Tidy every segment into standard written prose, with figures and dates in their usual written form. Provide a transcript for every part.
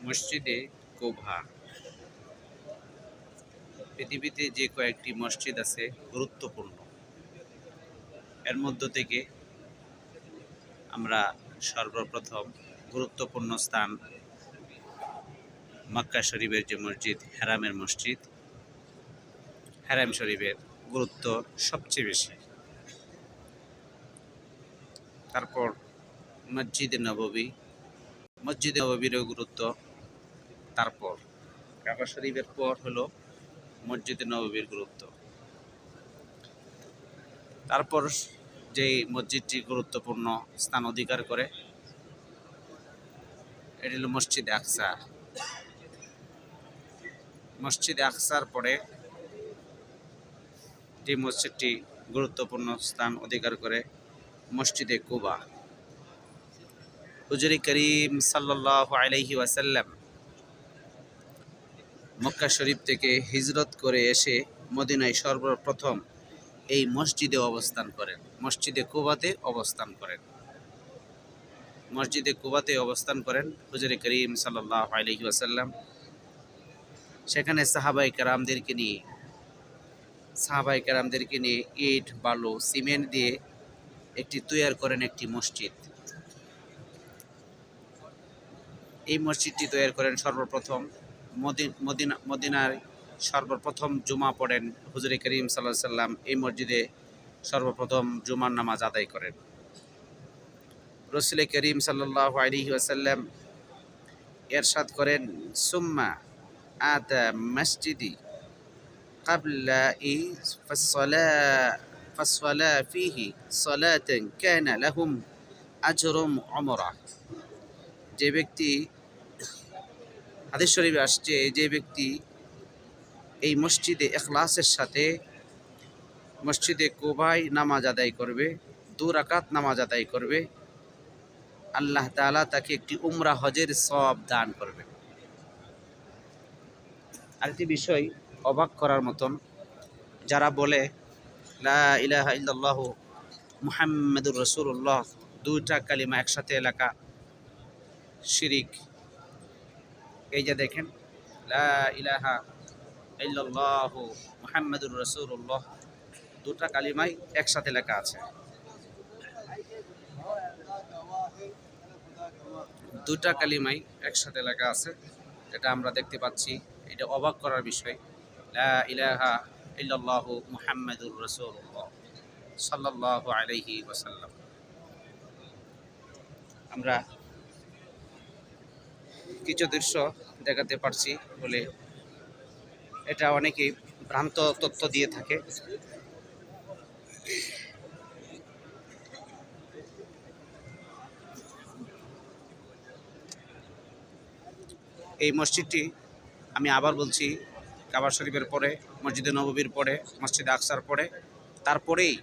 মসজিদে কোভা। পৃথিবীতে যে কয়েকটি মসজিদ আছে গুরুত্বপূর্ণ, এর মধ্য থেকে আমরা সর্বপ্রথম গুরুত্বপূর্ণ স্থান মক্কা শরীফের যে মসজিদ, হারামের মসজিদ, হারাম শরীফের গুরুত্ব সবচেয়ে বেশি। তারপর মসজিদে নববী, মসজিদে নববীরও গুরুত্ব। তারপর কাবা শরীফের পর হলো মসজিদে নববীর গুরুত্ব। তারপর যেই মসজিদটি গুরুত্বপূর্ণ স্থান অধিকার করে এটি হলো মসজিদ আকসা। মসজিদ আকসার পরে যে মসজিদটি গুরুত্বপূর্ণ স্থান অধিকার করে মসজিদে কুবা। হুজুর করিম সাল্লাল্লাহু আলাইহি ওয়াসাল্লাম মক্কা শরীফ থেকে হিজরত করে এসে মদিনায় সর্বপ্রথম এই মসজিদে অবস্থান করেন, মসজিদে কুবাতে অবস্থান করেন। মসজিদে কুবাতে অবস্থান করেন হুজুর করিম সাল্লাল্লাহু আলাইহি ওয়াসাল্লাম। সেখানে সাহাবায়ে কেরামদেরকে নিয়ে ইট, বালু, সিমেন্ট দিয়ে তৈরি করেন একটি মসজিদ। এই মসজিদটি তৈরি করেন সর্বপ্রথম মদিনার সর্বপ্রথম জুমা পড়েন হুজুর করিম সাল্লাল্লাহু আলাইহি ওয়াসাল্লাম। এই মসজিদে সর্বপ্রথম জুমার নামাজ আদায় করেন। রাসূল করিম সাল্লাল্লাহু আলাইহি ওয়াসাল্লাম ইরশাদ করেন, সুম্মা আতা মসজিদি ক্বাবলা ফাসসালা ফিহি সালাতান কানা লাহুম আজরুম উমরা। যে ব্যক্তি, হাদিস শরীফে আসছে, যে ব্যক্তি এই মসজিদে ইখলাসের সাথে মসজিদে কুবায় নামাজ আদায় করবে, 2 রাকাত নামাজ আদায় করবে, আল্লাহ তাআলা তাকে একটি উমরা হজের সওয়াব দান করবে। আরেকটি বিষয় অবাক করার মতন, যারা বলে লা ইলাহা ইল্লাল্লাহু মুহাম্মাদুর রাসূলুল্লাহ, 2টা কালিমা একসাথে লেখা শিরিক। এই যে দেখেন, লা ইলাহা ইল্লাল্লাহু মুহাম্মাদুর রাসূলুল্লাহ, 2টা কালিমাই একসাথে লেখা আছে। 2টা কালিমাই একসাথে লেখা আছে, এটা আমরা দেখতে পাচ্ছি। এটা অবাক করার বিষয়। লা ইলাহা ইল্লাল্লাহু মুহাম্মাদুর রাসূলুল্লাহ সাল্লাল্লাহু আলাইহি ওয়াসাল্লাম। আমরা কিছু দৃশ্য দেখাতে পারছি বলে এটা অনেকেই ভ্রান্ত তথ্য দিয়ে থাকে। এই মসজিদটি, আমি আবার বলছি, কাবা শরীফের পরে, মসজিদে নববীর পরে, মসজিদে আকসার পরে, তারপরেই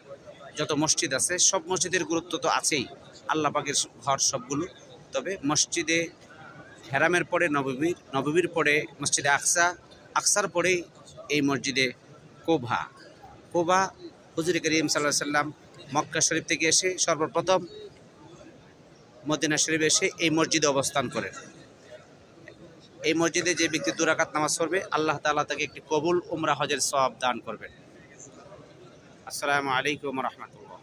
যত মসজিদ আছে সব মসজিদের গুরুত্ব তো আছেই, আল্লাহ পাকের ঘর সবগুলো। তবে মসজিদে হারামের পরে নববীর পরে মসজিদে আকসা, আকসার পরেই এই মসজিদে কোভা। হুজুর করিম সাল্লাল্লাহু আলাইহি ওয়াসাল্লাম মক্কা শরীফ থেকে এসে সর্বপ্রথম মদিনা শরীফে এসে এই মসজিদে অবস্থান করেন। এই মসজিদে যে ব্যক্তি 2 রাকাত নামাজ পড়বে, আল্লাহ তাআলা তাকে একটি কবুল উমরা হজের সওয়াব দান করবেন। আসসালামু আলাইকুম ওয়া রাহমাতুল্লাহ।